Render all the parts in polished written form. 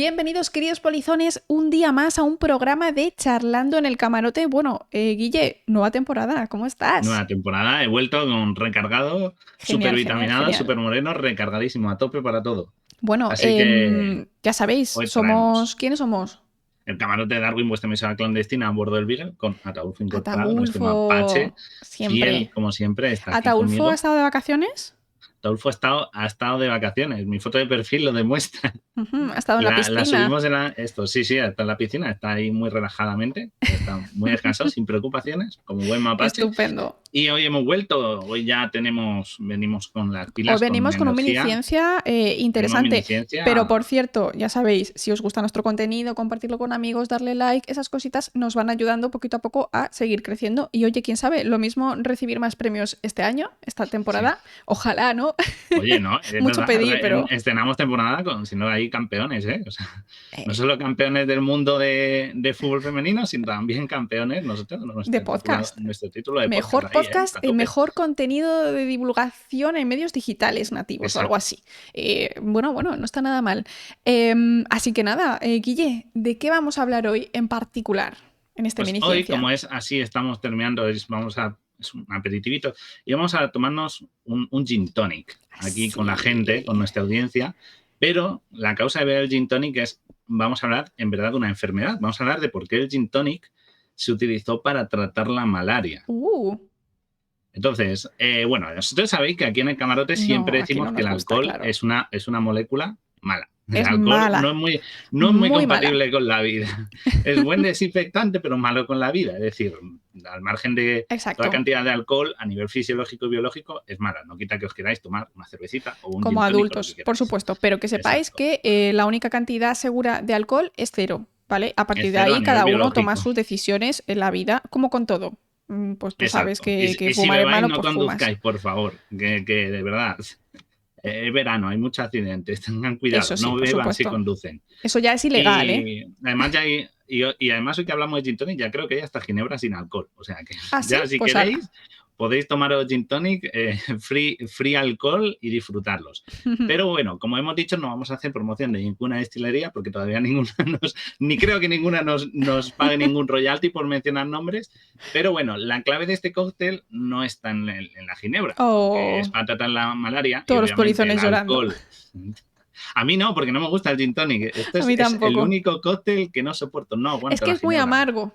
Bienvenidos, queridos polizones, un día más a un programa de Charlando en el Camarote. Bueno, Guille, nueva temporada, ¿cómo estás? Nueva temporada, he vuelto con recargado, súper Genial, genial, vitaminado, genial. súper moreno, recargadísimo, a tope para todo. Bueno, Así que ya sabéis, hoy somos... traemos ¿Quiénes somos? el camarote de Darwin, vuestra misa clandestina a bordo del Beagle, con Ataulfo incorporado, nuestro mapache, Ataulfo, fiel siempre. como siempre, está aquí ¿Ataulfo ha conmigo. estado de vacaciones? Ataulfo ha estado de vacaciones, mi foto de perfil lo demuestra. Ujú, ha estado en la La piscina. subimos en sí, está en la piscina, está ahí muy relajadamente, está muy descansado, sin preocupaciones, como buen mapache. Estupendo. Y hoy hemos vuelto, hoy ya venimos con las Hoy pilas, con venimos con un mini energía, ciencia tenemos mini interesante. Pero ciencia. por cierto, ya sabéis, si os gusta nuestro contenido, compartirlo con amigos, darle like, esas cositas nos van ayudando poquito a poco a seguir creciendo. Y oye, quién sabe, lo mismo recibir más premios este año, esta Sí. temporada. Ojalá, ¿no? Oye, no, es Mucho verdad, pedir, pero estrenamos temporada con, si no hay campeones, ¿eh? O sea, no eh, solo campeones del mundo de fútbol femenino, sino también campeones, nosotros, de podcast. nuestro título de podcast Mejor ahí, ¿eh? podcast A y tope. mejor contenido de divulgación en medios digitales nativos o algo Exacto. así. Bueno, no está nada mal. Así que nada, Guille, ¿de qué vamos a hablar hoy en particular en este Pues mini hoy, ciencia? como es así, estamos terminando, es un aperitivito, y vamos a tomarnos un gin tonic aquí con la gente, con Sí. nuestra audiencia, pero la causa de beber el gin tonic vamos a hablar en verdad de una enfermedad, vamos a hablar de por qué el gin tonic se utilizó para tratar la malaria. Uh, Entonces, bueno, vosotros sabéis que aquí en el camarote siempre no, aquí no decimos que nos el gusta, alcohol claro. es una molécula mala. El Es alcohol mala, no es muy muy mala. compatible con la vida. Es buen desinfectante, pero malo con la vida. Es decir, al margen de toda Exacto. cantidad de alcohol, a nivel fisiológico y biológico, es mala. No quita que os queráis tomar una cervecita o un Como gin tonic o lo que adultos, por queráis. supuesto, pero que sepáis Exacto. que la única cantidad segura de alcohol es cero, ¿vale? A partir Es de cero a ahí nivel cada uno toma biológico. sus decisiones en la vida, como con todo. Pues tú sabes Exacto. que Y si fumar es bebáis, malo, no pues fumas. conduzcáis, por favor. Que de verdad, es verano, hay muchos accidentes. Tengan cuidado, Eso sí, no por beban si supuesto. conducen. Eso ya es ilegal, ¿eh? Y además y además hoy que hablamos de gin tonic, ya creo que hay hasta ginebra sin alcohol. O sea que Ah, sí, ya si pues ala. queréis podéis tomaros gin tonic free alcohol y disfrutarlos. Pero bueno, como hemos dicho, no vamos a hacer promoción de ninguna destilería porque todavía ni creo que ninguna nos pague ningún royalty por mencionar nombres. Pero bueno, la clave de este cóctel no está en la ginebra, aunque es Oh, para tratar la malaria y todos los obviamente el polizones llorando. alcohol. A mí no, porque no me gusta el gin tonic. Esto A mí es el tampoco. único cóctel que no soporto. No Es aguanto que la es muy ginebra. amargo.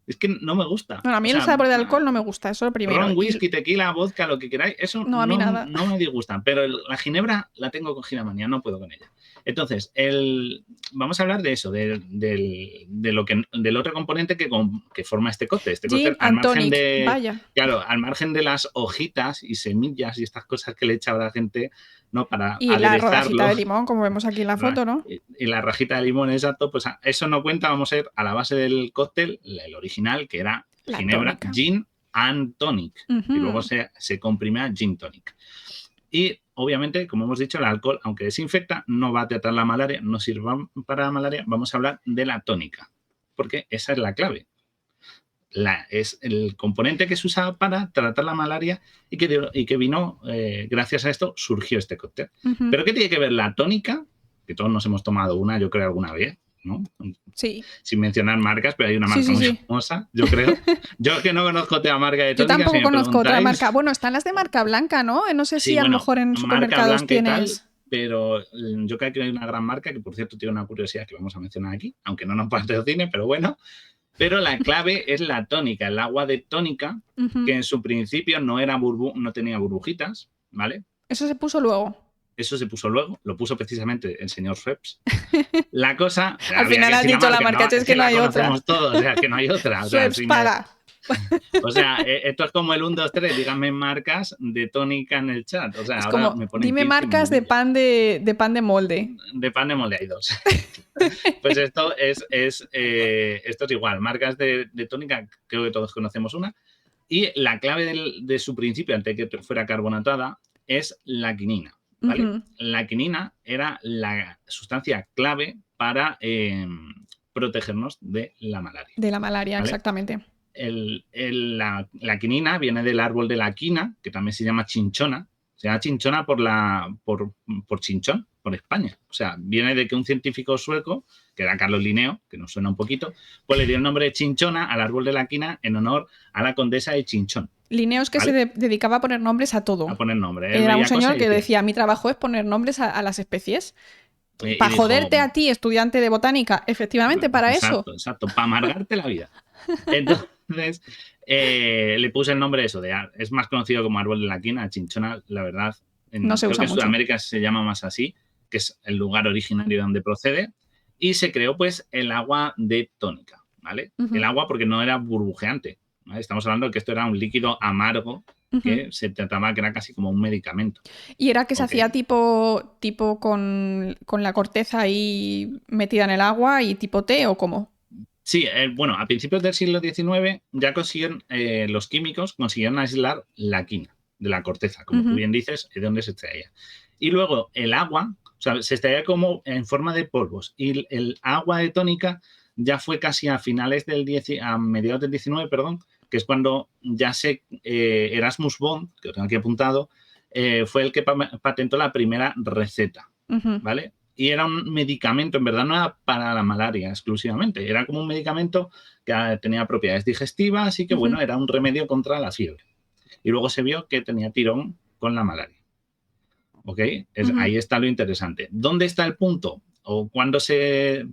Es que no me gusta. Bueno, a O mí el sea, sabor de alcohol no me gusta, eso es lo primero. ron, Y whisky, tequila, vodka, lo que queráis, eso no, a mí nada. no me disgusta. Pero la ginebra la tengo cogida manía, no puedo con ella. Entonces, vamos a hablar de eso, del otro componente que forma este cóctel. Este Gin cóctel, and tonic, vaya. claro, al margen de las hojitas y semillas y estas cosas que le echa a la gente, ¿no? Para Y la rodajita aderezarlo, de limón, como vemos aquí en la foto, ¿no? y la rajita de limón, exacto, pues eso no cuenta, vamos a ver a la base del cóctel, el original, que era La ginebra, tónica. gin and tonic, y luego Ujú. se comprime a gin tonic. Y obviamente, como hemos dicho, el alcohol, aunque desinfecta, no va a tratar la malaria, no sirve para la malaria. Vamos a hablar de la tónica, porque esa es la clave. Es el componente que se usa para tratar la malaria y que vino, gracias a esto, surgió este cóctel. Ujú. ¿Pero qué tiene que ver la tónica? Que todos nos hemos tomado una, yo creo, alguna vez, ¿no? Sí. Sin mencionar marcas, pero hay una Sí, marca sí, muy sí. famosa, yo creo. Yo que no conozco otra marca de Yo tónica, si tampoco me conozco otra marca. preguntáis, Bueno, están las de marca blanca, ¿no? No sé sí, si a lo bueno, mejor en marca supermercados blanca y tal, tienes. pero yo creo que hay una gran marca que, por cierto, tiene una curiosidad que vamos a mencionar aquí, aunque no nos patrocine, pero bueno. Pero la clave es la tónica, el agua de tónica, que Ujú. en su principio no tenía burbujitas, ¿vale? Eso se puso luego. Eso se puso luego, lo puso precisamente el señor Schweppes. La cosa, Al había que final has decir la dicho la marca, marca, ¿no? es que Si no la hay otra. conocemos todos, o sea, que no hay otra. Schweppes paga. O sea, esto es como el 1, 2, 3, díganme marcas de tónica en el chat. O sea, Es ahora como, me ponen dime 15 marcas de minutillos. pan de molde. De pan de molde hay 2. Pues esto es igual, marcas de tónica, creo que todos conocemos una. Y la clave de su principio, antes de que fuera carbonatada, es la quinina, ¿vale? Ujú. La quinina era la sustancia clave para protegernos de la malaria, De la malaria, ¿vale? exactamente. La quinina viene del árbol de la quina, que también se llama chinchona, Se llama chinchona por chinchón, por España. O sea, viene de que un científico sueco, que era Carlos Linneo, que nos suena un poquito, pues le dio el nombre de chinchona al árbol de la quina en honor a la condesa de Chinchón. Linneos que ¿Vale? se dedicaba a poner nombres a todo. A poner nombre. Él Era un veía cosas señor y que decía, decía, mi trabajo es poner nombres a las especies. y Para dijo, joderte a ti, estudiante de botánica, efectivamente, para eso. exacto, para amargarte la vida. Entonces, le puse el nombre de eso, es más conocido como árbol de la quina, chinchona, la verdad. No se creo usa que en mucho. Sudamérica se llama más así, que es el lugar originario donde procede, y se creó pues el agua de tónica, ¿vale? Ujú. El agua porque no era burbujeante, ¿vale? Estamos hablando de que esto era un líquido amargo que se trataba que era casi como un medicamento. Y era que se Ok. hacía tipo con la corteza ahí metida en el agua y tipo té o cómo. Sí, bueno, a principios del siglo XIX ya consiguieron, los químicos consiguieron aislar la quina de la corteza, como tú bien dices, de donde se extraía. Y luego el agua, o sea, se extraía como en forma de polvos. Y el agua de tónica ya fue casi a mediados del 19, perdón, que es cuando ya Erasmus Bond, que lo tengo aquí apuntado, fue el que patentó la primera receta, ¿vale? Y era un medicamento, en verdad no era para la malaria exclusivamente, era como un medicamento que tenía propiedades digestivas y que, bueno, era un remedio contra la fiebre. Y luego se vio que tenía tirón con la malaria. ¿Ok? Ahí está lo interesante. ¿Dónde está el punto? ¿O cuándo se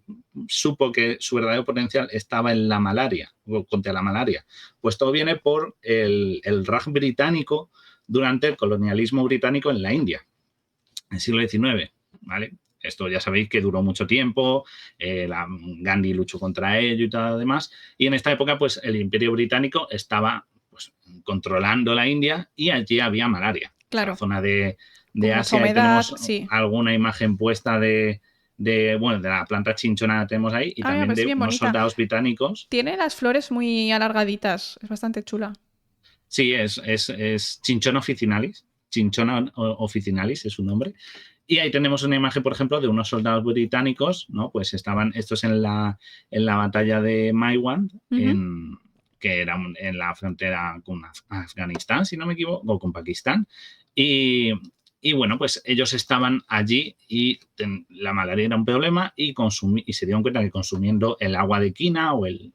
supo que su verdadero potencial estaba en la malaria o contra la malaria? Pues todo viene por el Raj británico durante el colonialismo británico en la India, en el siglo XIX, ¿vale? Esto ya sabéis que duró mucho tiempo, Gandhi luchó contra ello y todo lo demás, y en esta época pues el Imperio Británico estaba pues, controlando la India y allí había malaria. Claro. La zona de Con Asia, mucha humedad, tenemos sí. alguna imagen puesta de la planta chinchona que tenemos ahí y también de unos soldados británicos. Tiene las flores muy alargaditas, es bastante chula. Sí, es Chinchona officinalis. Chinchona officinalis es su nombre. Y ahí tenemos una imagen, por ejemplo, de unos soldados británicos, ¿no? Pues estaban estos en la batalla de Maiwand, que era en la frontera con Afganistán, si no me equivoco, o con Pakistán. Y bueno, pues ellos estaban allí y la malaria era un problema y se dieron cuenta que consumiendo el agua de quina o el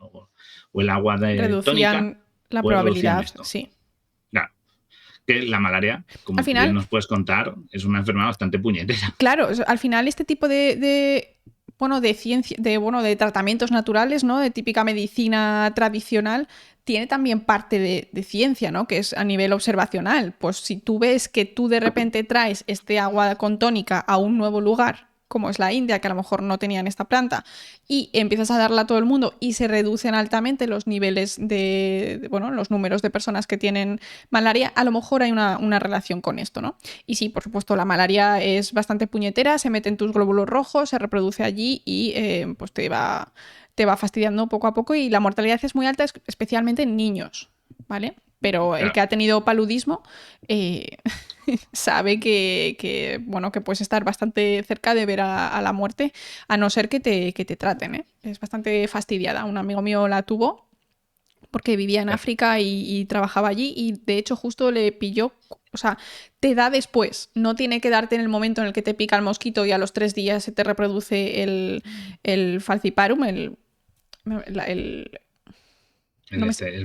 agua de reducían tónica, la pues probabilidad, esto. sí. Claro, que la malaria, como al tú final, bien nos puedes contar, es una enfermedad bastante puñetera. Claro, al final este tipo de ciencia, de tratamientos naturales, ¿no? De típica medicina tradicional, tiene también parte de ciencia, ¿no? Que es a nivel observacional. Pues si tú ves que tú de repente traes este agua con tónica a un nuevo lugar, como es la India, que a lo mejor no tenían esta planta, y empiezas a darla a todo el mundo y se reducen altamente los niveles los números de personas que tienen malaria, a lo mejor hay una relación con esto, ¿no? Y sí, por supuesto, la malaria es bastante puñetera, se mete en tus glóbulos rojos, se reproduce allí y pues te va fastidiando poco a poco y la mortalidad es muy alta, especialmente en niños, ¿vale? Pero Claro. el que ha tenido paludismo sabe que puedes estar bastante cerca de ver a la muerte, a no ser que te traten, ¿eh? Es bastante fastidiada. Un amigo mío la tuvo porque vivía en África y trabajaba allí y de hecho justo le pilló, o sea, te da después, no tiene que darte en el momento en el que te pica el mosquito y a los 3 días se te reproduce el falciparum, el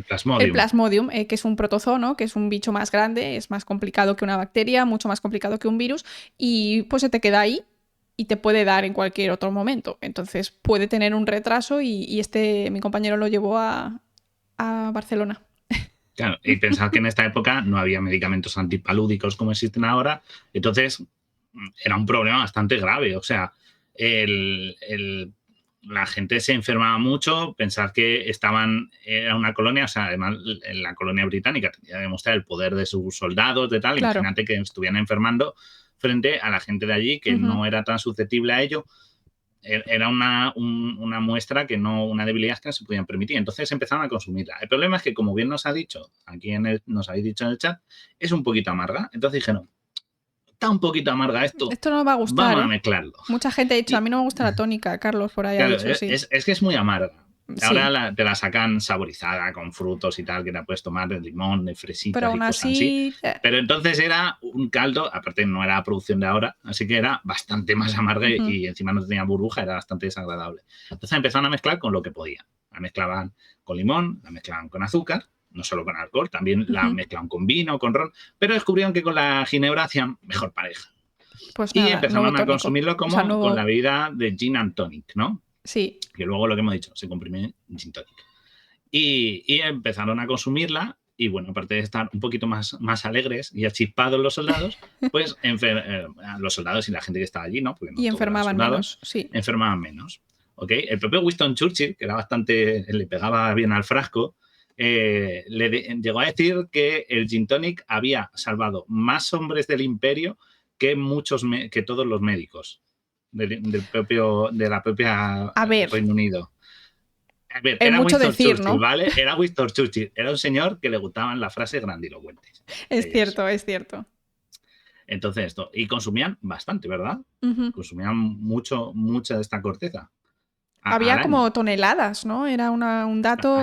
plasmodium. El plasmodium, que es un protozoo, que es un bicho más grande, es más complicado que una bacteria, mucho más complicado que un virus, y pues se te queda ahí y te puede dar en cualquier otro momento. Entonces puede tener un retraso y mi compañero lo llevó a Barcelona. Claro, y pensad que en esta época no había medicamentos antipalúdicos como existen ahora, entonces era un problema bastante grave. O sea, la gente se enfermaba mucho, pensar que era una colonia, o sea, además en la colonia británica tenía que demostrar el poder de sus soldados, de tal, Claro. Imagínate que estuvieran enfermando frente a la gente de allí que no era tan susceptible a ello. Era una muestra que no, una debilidad que no se podían permitir. Entonces empezaron a consumirla. El problema es que, como bien nos habéis dicho en el chat, es un poquito amarga. Entonces dijeron, está un poquito amarga esto. Esto no va a gustar, Vamos a mezclarlo. Mucha gente ha dicho, a mí no me gusta la tónica, Carlos por ahí Claro, ha dicho, sí. Es que es muy amarga. Ahora Sí, te la sacan saborizada con frutos y tal, que la puedes tomar de limón, de pero fresitas y aún cosas así. así, Pero entonces era un caldo, aparte no era la producción de ahora, así que era bastante más amarga ujú, y encima no tenía burbuja, era bastante desagradable. Entonces empezaron a mezclar con lo que podían. La mezclaban con limón, la mezclaban con azúcar, no solo con alcohol, también la ujú. mezclaban con vino, con ron, pero descubrieron que con la ginebra hacían mejor pareja. Pues Y nada, nuevo empezaron a tónico. consumirlo O sea, como con la nuevo, bebida de gin and tonic, ¿no? sí. Que luego lo que hemos dicho, se comprime en gin tonic. Y empezaron a consumirla y bueno, aparte de estar un poquito más alegres y achispados los soldados, pues los soldados y la gente que estaba allí, ¿no? Porque no Y todos eran enfermaban soldados, menos, sí. enfermaban menos. ¿Ok? El propio Winston Churchill, que era bastante, le pegaba bien al frasco, llegó a decir que el gin tonic había salvado más hombres del imperio que que todos los médicos de la propia A ver, Reino Unido. A ver, es era mucho Winston decir, Churchill, ¿no? ¿vale? Era Winston Churchill. Era un señor que le gustaban las frases grandilocuentes. Es Ellas. cierto, es cierto. Entonces, esto. Y consumían bastante, ¿verdad? Ujú. Consumían mucha de esta corteza Había al año. como toneladas, ¿no? Era un dato.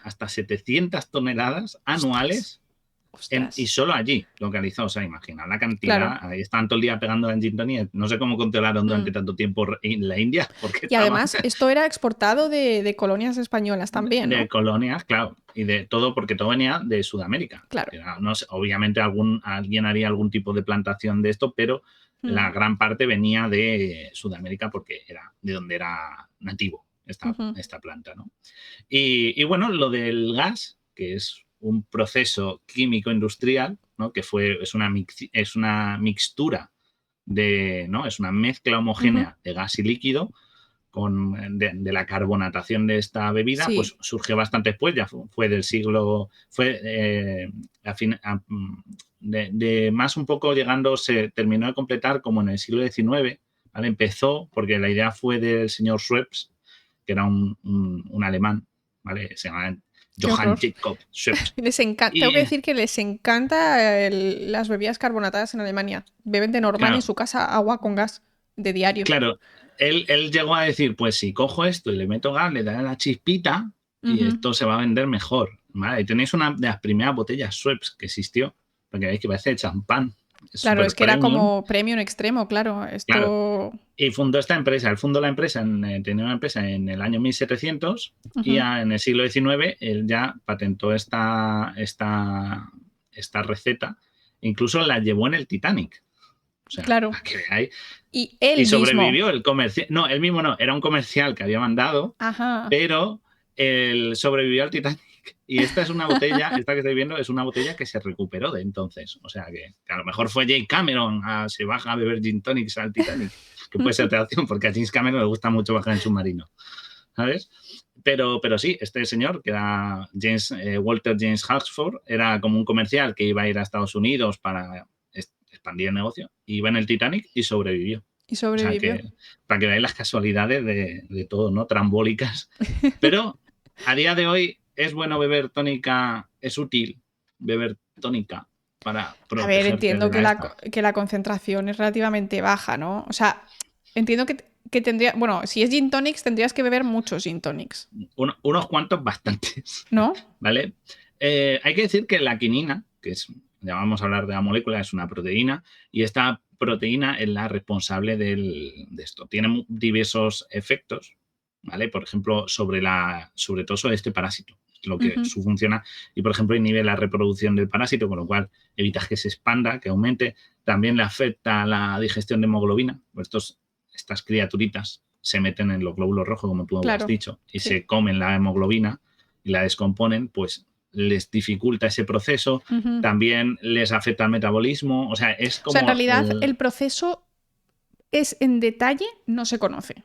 Hasta 700 toneladas Ostras, anuales y ostras. solo allí, localizados. O sea, imagina la Claro. cantidad. Ahí estaban todo el día pegando en gin tonic. No sé cómo controlaron durante Mm. tanto tiempo en la India, porque Y estaban además, esto era exportado de colonias españolas también, de ¿no? colonias, claro, y de todo, porque todo venía de Sudamérica. Claro. No sé, obviamente alguien haría algún tipo de plantación de esto, pero la Mm. gran parte venía de Sudamérica porque era de donde era nativo Ujú. esta planta, ¿no? Y bueno, lo del gas, que es un proceso químico industrial, ¿no? Que es una mixtura ¿no? Es una mezcla Ujú. homogénea de gas y líquido de la carbonatación de esta bebida, pues Sí, surgió bastante después, ya fue del siglo, fue de más un poco llegando, se terminó de completar como en el siglo XIX, ¿vale? Empezó porque la idea fue del señor Schweppes, que era un alemán, ¿vale? Se llama qué Johann horror. Jacob Schweppes. Tengo que Y decir que les encanta las bebidas carbonatadas en Alemania. Beben de normal en claro, su casa agua con gas de diario. claro, él llegó a decir, pues si cojo esto y le meto gas, le daré la chispita y Ujú. esto se va a vender mejor. ¿Vale? Y tenéis una de las primeras botellas Schweppes que existió, porque veis que parece de champán, es Claro, es súper que era premium, como premium extremo, claro. claro. Esto. Y fundó esta empresa, él fundó la empresa, tenía una empresa en el año 1700 y Ujú. ya en el siglo XIX él ya patentó esta receta, incluso la llevó en el Titanic. O sea, Claro. para que veáis. Y Y él mismo. sobrevivió el comercial. No, él mismo no, era un comercial que había mandado, Ajá. pero él sobrevivió al Titanic. Y esta es una botella, esta que estoy viendo, es una botella que se recuperó de entonces. O sea que a lo mejor fue Jake Cameron, se baja a beber gin tonics al Titanic, que puede ser otra opción, porque a James Cameron le gusta mucho bajar en submarino, ¿sabes? Pero sí, este señor, que era Walter James Hartford, era como un comercial que iba a ir a Estados Unidos para expandir el negocio, iba en el Titanic y sobrevivió. Y O sea sobrevivió. que, para que veáis las casualidades de todo, ¿no? Trambólicas. Pero a día de hoy es bueno beber tónica, es útil beber tónica para A ver, protegerte entiendo de que la esta. que la concentración es relativamente baja, ¿no? O sea, entiendo que tendría. Bueno, si es gin tonics, tendrías que beber muchos gin tonics, Unos cuantos bastantes, ¿no? ¿vale? Hay que decir que la quinina, que es, ya vamos a hablar de la molécula, es una proteína, y esta proteína es la responsable de esto. Tiene diversos efectos, ¿vale? Por ejemplo, sobre todo sobre este parásito, lo que Ujú. su funciona, y por ejemplo inhibe la reproducción del parásito, con lo cual evitas que se expanda, que aumente. También le afecta la digestión de hemoglobina. Estas criaturitas se meten en los glóbulos rojos, como tú has Claro, dicho, y sí. se comen la hemoglobina y la descomponen, pues les dificulta ese proceso, Ujú. también les afecta al metabolismo, o sea, es O sea, en como realidad el proceso es en detalle, no se conoce.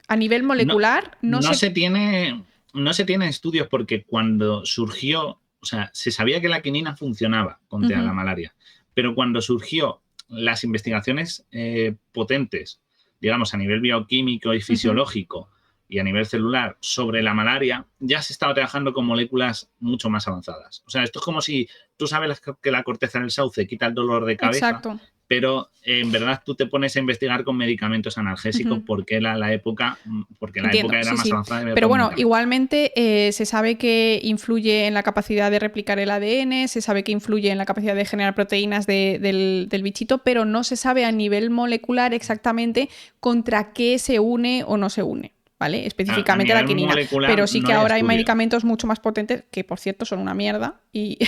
A nivel no, molecular, no no se. se tiene, no se tiene estudios porque cuando surgió, o sea, se sabía que la quinina funcionaba contra Ujú, la malaria, pero cuando surgió las investigaciones potentes, digamos, a nivel bioquímico y ujú. fisiológico y a nivel celular sobre la malaria, ya se estaba trabajando con moléculas mucho más avanzadas. O sea, esto es como si tú sabes que la corteza del sauce quita el dolor de cabeza, Exacto. pero en verdad tú te pones a investigar con medicamentos analgésicos porque la época Entiendo, era sí, más sí. avanzada y había Pero otros bueno, medicamentos. igualmente se sabe que influye en la capacidad de replicar el ADN, se sabe que influye en la capacidad de generar proteínas del bichito, pero no se sabe a nivel molecular exactamente contra qué se une o no se une, ¿vale? A Específicamente la nivel quinina. molecular Pero sí no que hay ahora hay estudios. medicamentos mucho más potentes, que por cierto son una mierda y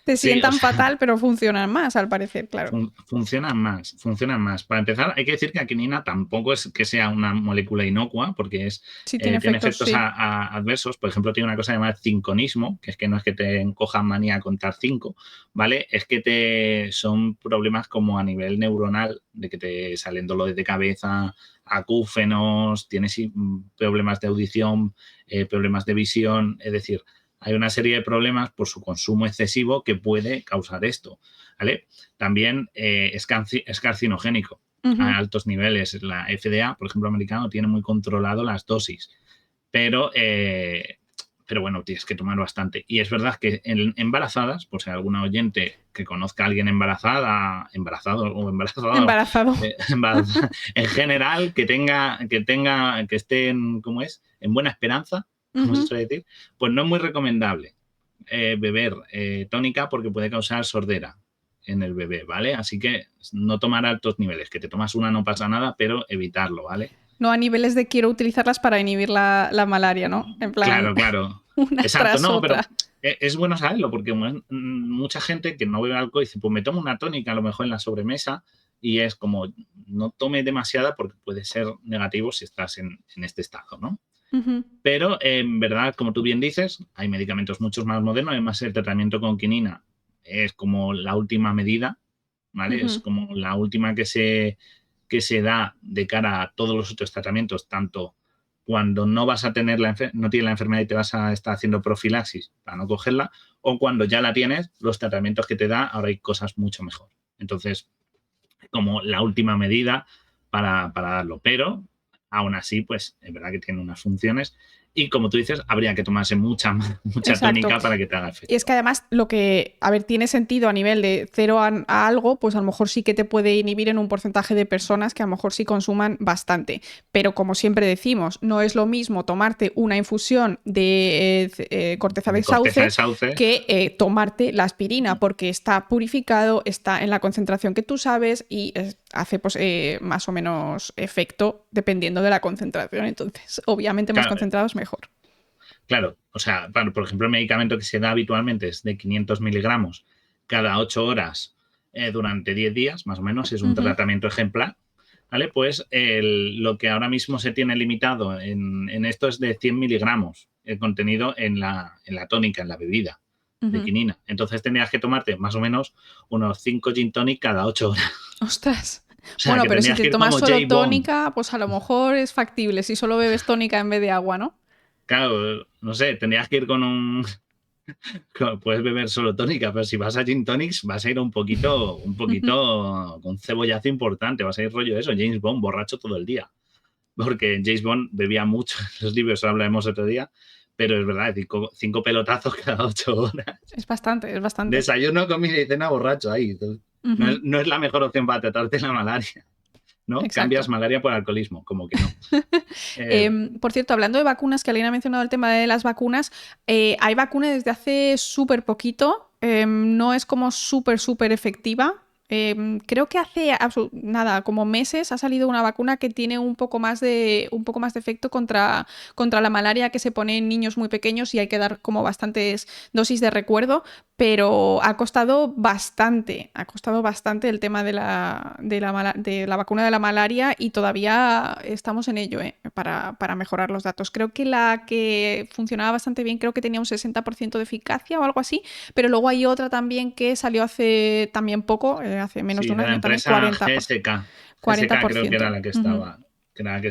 te Sí, o sientan sea, fatal, pero funcionan más al parecer, claro. funcionan más, funcionan más. Para empezar, hay que decir que la quinina tampoco es que sea una molécula inocua, porque Sí tiene tiene efectos, efectos sí. adversos. Por ejemplo, tiene una cosa llamada cinconismo, que es que no es que te encojan manía a contar 5, ¿vale? Es que son problemas como a nivel neuronal, de que te salen dolores de cabeza, acúfenos, tienes problemas de audición, problemas de visión, es decir, hay una serie de problemas por su consumo excesivo que puede causar esto, ¿vale? También es carcinogénico Ujú. a altos niveles. La FDA, por ejemplo, americano, tiene muy controlado las dosis, pero bueno, tienes que tomar bastante. Y es verdad que en embarazadas, por si alguna oyente que conozca a alguien embarazado o embarazada, Embarazado. en general, que esté en, ¿cómo es? En buena esperanza, como se Ujú. suele decir, pues no es muy recomendable beber tónica porque puede causar sordera en el bebé, ¿vale? Así que no tomar altos niveles, que te tomas una no pasa nada, pero evitarlo, ¿vale? No a niveles de quiero utilizarlas para inhibir la malaria, ¿no? En plan, Claro, claro. una Exacto, tras no, pero otra. es bueno saberlo porque mucha gente que no bebe alcohol dice, pues me tomo una tónica a lo mejor en la sobremesa y es como, no tome demasiada porque puede ser negativo si estás en este estado, ¿no? Ujú, Pero en verdad, como tú bien dices, hay medicamentos mucho más modernos, además el tratamiento con quinina es como la última medida, ¿vale? Es ujú. como la última que se da de cara a todos los otros tratamientos, tanto cuando no vas a tener no tienes la enfermedad y te vas a estar haciendo profilaxis para no cogerla, o cuando ya la tienes, los tratamientos que te da, ahora hay cosas mucho mejor. Entonces, como la última medida para darlo, pero aún así, pues es verdad que tiene unas funciones y como tú dices, habría que tomarse mucha Exacto. tónica para que te haga Y es efecto. que además lo que, a ver, tiene sentido a nivel de cero a algo, pues a lo mejor sí que te puede inhibir en un porcentaje de personas que a lo mejor sí consuman bastante. Pero como siempre decimos, no es lo mismo tomarte una infusión de corteza de De corteza de sauce sauce, que tomarte la aspirina, porque está purificado, está en la concentración que tú sabes y hace pues, más o menos efecto dependiendo de la concentración. Entonces, obviamente más claro, concentrado es mejor. claro, o sea, por ejemplo, el medicamento que se da habitualmente es de 500 miligramos cada 8 horas durante 10 días, más o menos, es un Ujú. tratamiento ejemplar, ¿vale? Pues lo que ahora mismo se tiene limitado en esto es de 100 miligramos el contenido en la tónica, en la bebida de Ujú. quinina. Entonces tendrías que tomarte más o menos unos 5 gin tonic cada 8 horas. Ostras. O sea, Bueno, que pero si tendrías te que ir tomas como solo J. Bond. tónica, pues a lo mejor es factible si solo bebes tónica en vez de agua, ¿no? Claro, no sé, tendrías que ir con un, claro, puedes beber solo tónica, pero si vas a gin tonics vas a ir un poquito con un cebollazo importante, vas a ir rollo eso, James Bond, borracho todo el día. Porque James Bond bebía mucho, en los libros hablaremos otro día, pero es verdad, 5 pelotazos cada 8 horas. Es bastante, es bastante. Desayuno, comida y cena borracho ahí. Ujú. No es la mejor opción para tratarte la malaria, ¿no? Cambias Exacto. malaria por alcoholismo, como que no. Eh, Por cierto, hablando de vacunas, que alguien ha mencionado el tema de las vacunas, hay vacuna desde hace súper poquito, no es como súper efectiva. Creo que hace nada, como meses ha salido una vacuna que tiene un poco más de efecto contra la malaria que se pone en niños muy pequeños y hay que dar como bastantes dosis de recuerdo, pero ha costado bastante el tema de la vacuna de la malaria y todavía estamos en ello, para mejorar los datos. Creo que la que funcionaba bastante bien, creo que tenía un 60% de eficacia o algo así, pero luego hay otra también que salió hace también poco, hace menos de sí, un de la año también, empresa GSK. GSK creo que era 40%. la que Ujú. estaba. que era que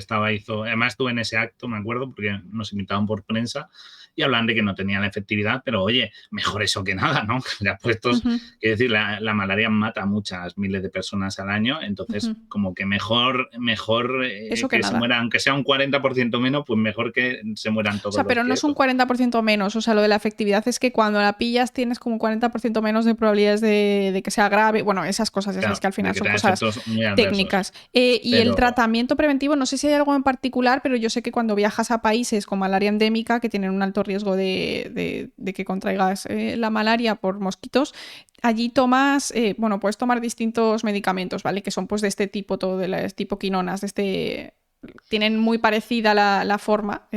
además estuve en ese acto, me acuerdo, porque nos invitaban por prensa y hablan de que no tenía la efectividad, pero oye, mejor eso que nada, ¿no? Ya puestos, quiero decir, la malaria mata a muchas miles de personas al año, entonces como que mejor Eso que que se nada. muera, aunque sea un 40% menos, pues mejor que se mueran O todos sea, los pero no que es un eso. 40% menos. O sea, lo de la efectividad es que cuando la pillas tienes como un 40% menos de probabilidades de que sea grave. Bueno, esas cosas, ya sabes Claro, que al de final que son tenga cosas efectos muy adversos. técnicas. Y el Pero tratamiento preventivo, no sé si hay algo en particular, pero yo sé que cuando viajas a países con malaria endémica, que tienen un alto riesgo de que contraigas la malaria por mosquitos, allí tomas, bueno, puedes tomar distintos medicamentos, ¿vale? Que son pues de este tipo, todo de tipo quinonas, de este... Tienen muy parecida la forma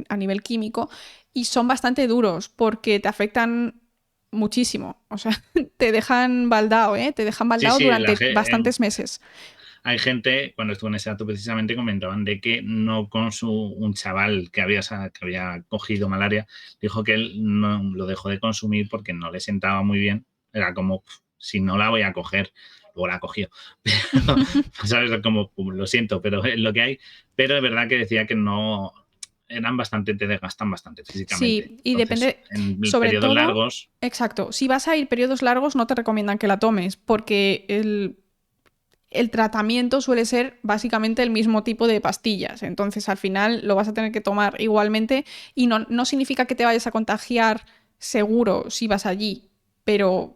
a nivel químico y son bastante duros porque te afectan muchísimo. O sea, te dejan baldao, ¿eh? Te dejan sí, baldao sí, durante bastantes meses. hay gente, cuando estuve en ese acto precisamente, comentaban de que no con un chaval que había cogido malaria, dijo que él no lo dejó de consumir porque no le sentaba muy bien. Era como, si no la voy a coger, luego la cogió. Pero, ¿sabes? Como, lo siento, pero es lo que hay. Pero es verdad que decía que no, te desgastan bastante físicamente. Sí, y Entonces, depende, en sobre periodos todo, largos, exacto, si vas a ir periodos largos no te recomiendan que la tomes porque el tratamiento suele ser básicamente el mismo tipo de pastillas. Entonces, al final lo vas a tener que tomar igualmente y no significa que te vayas a contagiar seguro si vas allí, pero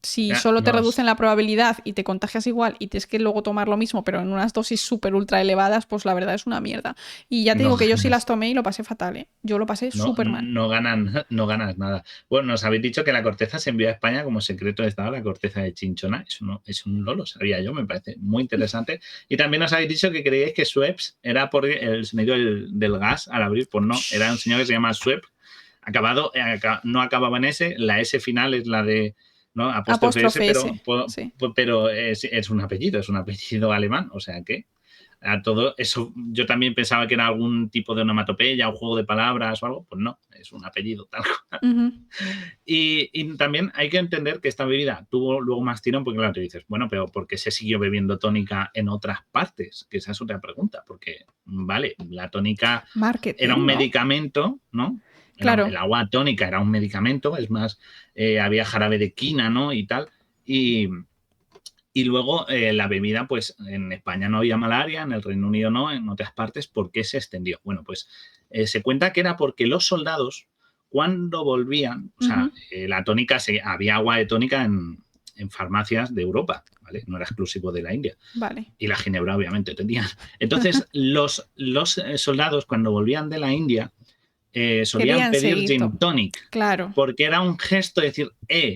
si ya, solo te no reducen es. la probabilidad y te contagias igual y tienes que luego tomar lo mismo, pero en unas dosis súper ultra elevadas, pues la verdad es una mierda. Y ya te No digo que yo sí las ganas. tomé y lo pasé fatal, ¿eh? Yo lo pasé No, súper mal. no ganas nada. Bueno, nos habéis dicho que la corteza se envió a España como secreto de Estado, la corteza de Chinchona. Eso no, no lo sabía yo, me parece muy interesante. Y también nos habéis dicho que creíais que Schweppes era por el sonido del gas al abrir. Pues no, era un señor que se llama Schweppes. No acababa en S, la S final es la de, ¿no? Apóstrofe S, Apóstrofe S, sí. pero es un apellido alemán, o sea que a todo eso yo también pensaba que era algún tipo de onomatopeya, un juego de palabras o algo, pues no, es un apellido tal cual. Y también hay que entender que esta bebida tuvo luego más tirón porque claro, te dices, bueno, pero ¿por qué se siguió bebiendo tónica en otras partes? Que esa es otra pregunta, porque, vale, la tónica era un Marketing, ¿no? medicamento, ¿no? El Claro. agua tónica era un medicamento, es más, había jarabe de quina, ¿no? Y tal. Y luego la bebida, pues en España no había malaria, en el Reino Unido no, en otras partes, ¿por qué se extendió? Bueno, pues se cuenta que era porque los soldados, cuando volvían, o sea, la tónica, había agua de tónica en farmacias de Europa, ¿vale? No era exclusivo de la India. Vale. Y la ginebra, obviamente, tenían. Entonces, los soldados, cuando volvían de la India, solían Querían pedir seguir. gin tonic, Claro. porque era un gesto de decir,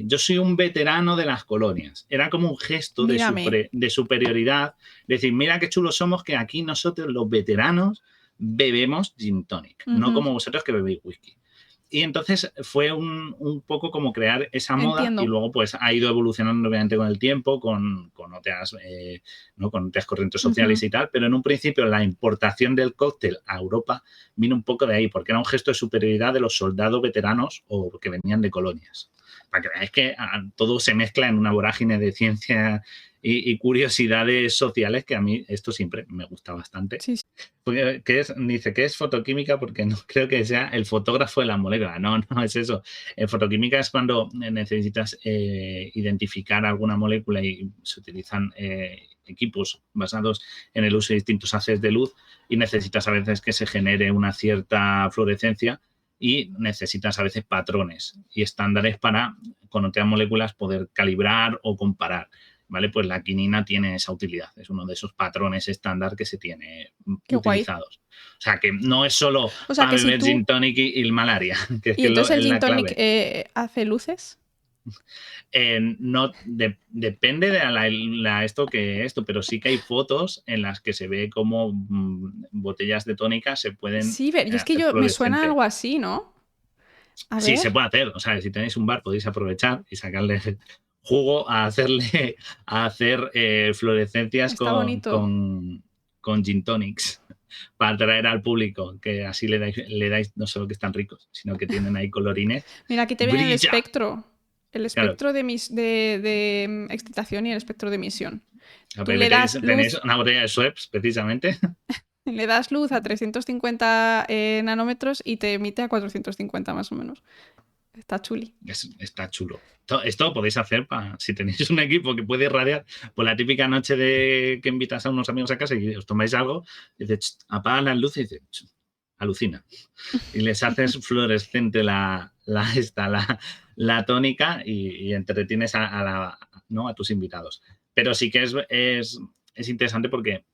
yo soy un veterano de las colonias. Era como un gesto Mírame. de superioridad, decir, mira qué chulos somos que aquí nosotros los veteranos bebemos gin tonic, no como vosotros que bebéis whisky. Y entonces fue un poco como crear esa moda y Entiendo. luego pues ha ido evolucionando obviamente con el tiempo, con otras, ¿no? Con otras corrientes sociales y tal, pero en un principio la importación del cóctel a Europa vino un poco de ahí, porque era un gesto de superioridad de los soldados veteranos o que venían de colonias. Para que veáis que todo se mezcla en una vorágine de ciencia y curiosidades sociales que a mí esto siempre me gusta bastante. Sí, sí. Dice que es fotoquímica porque no creo que sea el fotógrafo de la molécula. No, no es eso. Fotoquímica es cuando necesitas identificar alguna molécula y se utilizan equipos basados en el uso de distintos haces de luz y necesitas a veces que se genere una cierta fluorescencia y necesitas a veces patrones y estándares para con otras moléculas poder calibrar o comparar. ¿Vale? Pues la quinina tiene esa utilidad, es uno de esos patrones estándar que se tiene Qué guay. utilizados. O sea, que no es solo O sea para que si beber gin tú... tonic y malaria, que es Y que entonces el es gin la tonic clave. hace luces. No depende de esto, pero sí que hay fotos en las que se ve como botellas de tónica se pueden Sí, y es que hacer yo me suena fluorescente. algo así, ¿no? A Sí, ver. se puede hacer. O sea, si tenéis un bar podéis aprovechar y sacarle jugo a hacer fluorescencias Está bonito. con gin tonics para atraer al público, que así le dais no solo que están ricos, sino que tienen ahí colorines. Mira, aquí te viene el ¡Brilla! espectro. El Claro, espectro de excitación y el espectro de emisión. a Tú ver, le das tenéis luz, una botella de Schweppes, precisamente. le das luz a 350 nanómetros y te emite a 450 más o menos. Está chuli. Está chulo. Esto podéis hacer si tenéis un equipo que puede irradiar por la típica noche de que invitas a unos amigos a casa y os tomáis algo, y dices, apagan las luces y dices, alucina. Y les haces fluorescente la tónica y entretienes ¿no? a tus invitados. Pero sí que es interesante porque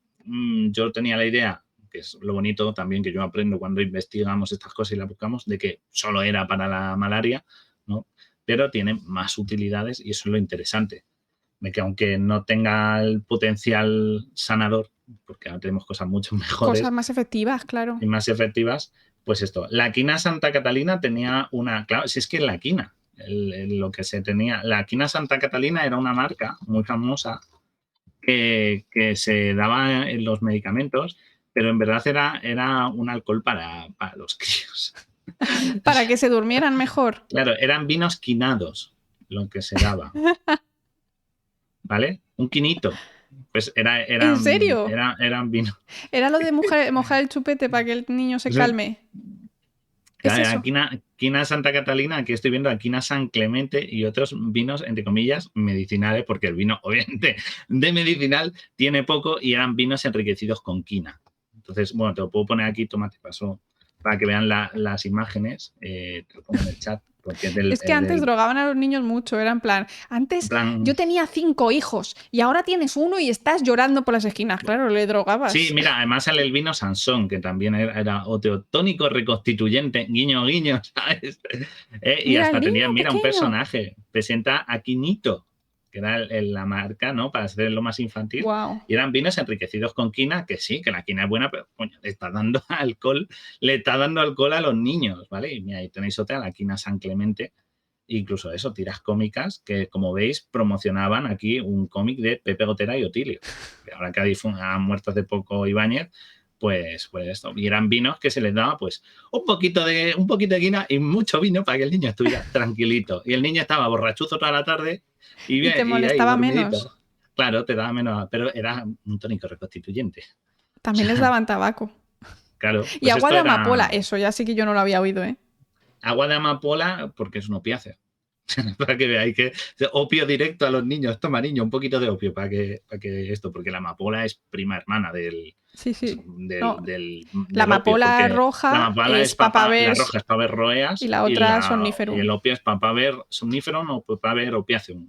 yo tenía la idea, que es lo bonito también que yo aprendo cuando investigamos estas cosas y las buscamos, de que solo era para la malaria, ¿no? Pero tiene más utilidades y eso es lo interesante. De que aunque no tenga el potencial sanador, porque ahora tenemos cosas mucho Cosas mejores más efectivas, claro. y más efectivas, pues esto. La quina Santa Catalina tenía una, claro, si es que la quina, lo que se tenía, la quina Santa Catalina era una marca muy famosa que se daba en los medicamentos, pero en verdad era un alcohol para los críos. Para que se durmieran mejor. Claro, eran vinos quinados lo que se daba, ¿vale? Un quinito. Pues ¿En serio? eran vinos. Era lo de mojar el chupete para que el niño se Sí. calme. ¿Es Claro, eso? quina Santa Catalina, aquí estoy viendo quina San Clemente y otros vinos, entre comillas, medicinales, porque el vino, obviamente, de medicinal tiene poco y eran vinos enriquecidos con quina. Entonces, bueno, te lo puedo poner aquí, toma, te paso para que vean las imágenes, te lo pongo en el chat, porque Es que antes drogaban a los niños mucho, era en plan, en antes plan, yo tenía 5 hijos y ahora tienes uno y estás llorando por las esquinas. Claro, le sí, drogabas. mira, además sale el vino Sansón, que también era oteotónico reconstituyente, guiño, guiño, ¿sabes? Y Mira, el hasta tenía, niño mira, un pequeño. personaje, presenta a Quinito, que era la marca, ¿no? Para hacerlo más infantil. Wow. Y eran vinos enriquecidos con quina, que sí, que la quina es buena, pero coño, le está dando alcohol a los niños, ¿vale? Y mira, ahí tenéis otra, la quina San Clemente. Incluso eso, tiras cómicas que, como veis, promocionaban aquí un cómic de Pepe Gotera y Otilio. Que ahora que han muerto hace poco Ibáñez, pues esto. Y eran vinos que se les daba pues un poquito de quina y mucho vino para que el niño estuviera tranquilito. Y el niño estaba borrachuzo toda la tarde Y te y ahí molestaba menos. dormidito. Claro, te daba menos, pero era un tónico reconstituyente. O También les sea, daban tabaco. claro, Y pues agua esto de era amapola, eso ya sí que yo no lo había oído, ¿eh? agua de amapola porque es un opiáceo. Para que veáis que opio directo a los niños, toma niño, un poquito de opio para que esto, porque la amapola es prima hermana Sí, sí. No, la del opio, amapola porque la roja amapola es es la papaver roja es para ver y roeas la otra y el somniferum. opio es para ver somnífero o para ver opiáceo,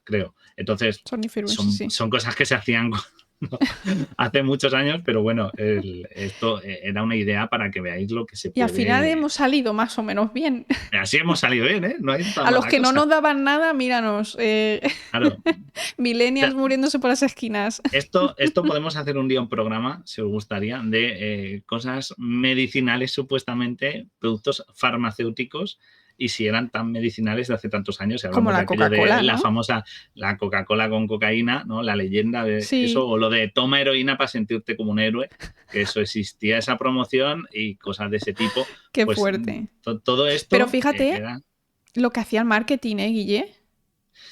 creo. Entonces, Somniferum, sí, sí. son cosas que se hacían hace muchos años, pero bueno, esto era una idea para que veáis lo que se Y al final puede. hemos salido más o menos bien. Así hemos salido bien, ¿eh? No hay tan A los mala que no cosa. nos daban nada, míranos. Claro. Millennials muriéndose por las esquinas. Esto podemos hacer un día un programa, si os gustaría, de cosas medicinales supuestamente, productos farmacéuticos, y si eran tan medicinales de hace tantos años, si Como hablamos de la aquello de Coca-Cola, la ¿no? famosa, la Coca-Cola con cocaína, ¿no? La leyenda de eso, Sí, o lo de toma heroína para sentirte como un héroe, que eso existía, esa promoción y cosas de ese tipo, qué pues fuerte. todo Pero esto fíjate era. lo que hacía el marketing, ¿eh, Guille?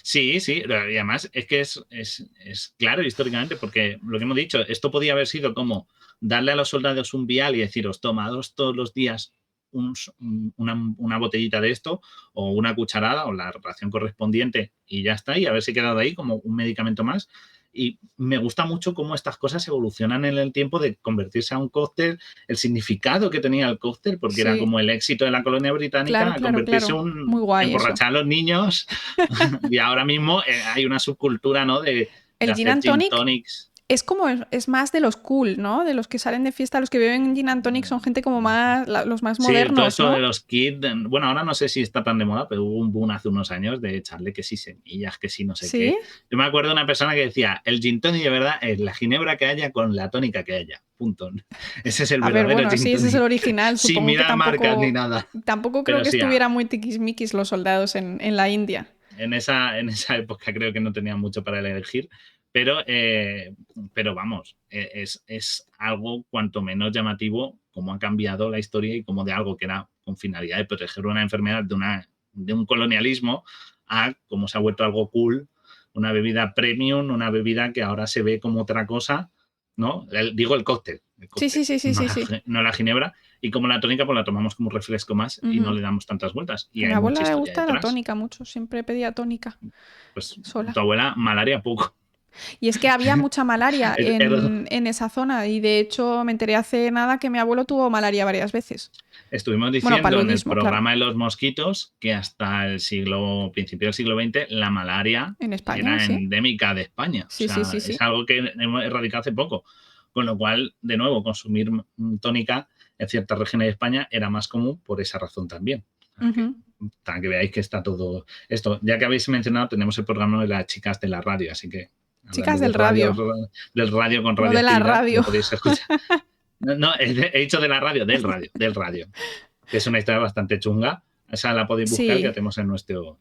Sí, sí, y además es que es claro históricamente, porque lo que hemos dicho, esto podía haber sido como darle a los soldados un vial y deciros, tomados todos los días una botellita de esto o una cucharada o la ración correspondiente y ya está, y haberse quedado ahí como un medicamento más. Y me gusta mucho cómo estas cosas evolucionan en el tiempo de convertirse a un cóctel, el significado que tenía el cóctel, porque era Sí, como el éxito de la colonia británica, claro, a claro, convertirse claro. Muy un guay eso. emborrachar a los niños y ahora mismo hay una subcultura, ¿no? De El gin hacer and gin tonic tonics. es como, es más de los cool, ¿no? De los que salen de fiesta, los que beben gin and tonic son gente como más, los más Sí, todo modernos, esto de ¿no? los kids, bueno, ahora no sé si está tan de moda, pero hubo un boom hace unos años de echarle que sí semillas, que sí no sé Sí. qué. Yo me acuerdo de una persona que decía, el gin tonic de verdad es la ginebra que haya con la tónica que haya, punto. Ese es el A ver, verdadero bueno, gin sí, ese es el tonic, original. sin Supongo que mirar marcas ni nada. tampoco creo Pero que sí, estuvieran muy tiquismiquis los soldados en la India. en esa época creo que no tenían mucho para elegir, pero vamos, es algo cuanto menos llamativo cómo ha cambiado la historia y cómo de algo que era con finalidad de proteger una enfermedad de un colonialismo a cómo se ha vuelto algo cool, una bebida premium, una bebida que ahora se ve como otra cosa, ¿no? Digo el cóctel, Sí, sí, sí, sí, no, sí, sí. no la ginebra, y como la tónica pues la tomamos como un refresco más y no le damos tantas vueltas. Y A mi hay mucha abuela le historia gusta la detrás. tónica mucho, siempre pedía tónica Pues sola. tu abuela, malaria poco. Y es que había mucha malaria Era- en esa zona y de hecho me enteré hace nada que mi abuelo tuvo malaria varias veces. Estuvimos Bueno, diciendo en el paludismo, claro. programa de los mosquitos que hasta principio del siglo XX, la malaria En España, era sí. endémica de España. O Sí, sí, sea, sí, es sí. algo que hemos erradicado hace poco. Con lo cual, de nuevo, consumir tónica en ciertas regiones de España era más común por esa razón también. Para que veáis que está todo esto. Ya que habéis mencionado, tenemos el programa de las chicas de la radio, así que Chicas hablando del radio. del radio con No de la radioactividad, radio. lo podéis escuchar. No, he dicho de la radio, del radio, que es una historia bastante chunga. Esa la podéis buscar, que la Sí. tenemos en nuestro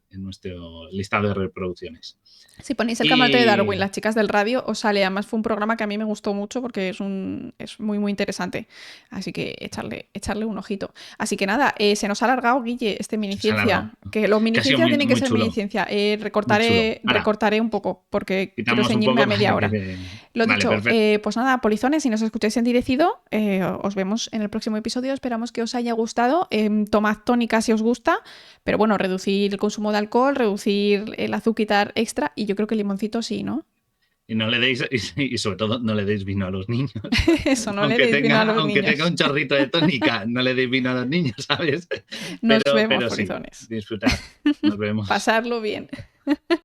listado de reproducciones. Si ponéis el camarote de Y Darwin, las chicas del radio, os sale. Además fue un programa que a mí me gustó mucho porque es muy, muy interesante. Así que echarle un ojito. Así que nada, se nos ha alargado, Guille, este se ha alargado. miniciencia. Que los Que ha sido miniciencias muy, tienen que muy ser chulo. miniciencia. Muy chulo. Ahora, Recortaré un poco porque quiero quitamos un ceñirme poco a media para hora. que... Lo Vale, dicho, perfecto. pues nada, polizones, si nos escucháis en Direcido, os vemos en el próximo episodio. Esperamos que os haya gustado. Tomad tónica si os gusta, pero bueno, reducir el consumo de alcohol, reducir el azúcar extra y yo creo que el limoncito sí, ¿no? Y no le deis, y sobre todo, no le deis vino a los niños. Eso, no le deis vino a los Aunque tenga niños. un chorrito de tónica, no le deis vino a los niños, ¿sabes? Nos vemos, Pero sí, polizones. disfrutad. Nos vemos. Pasarlo bien.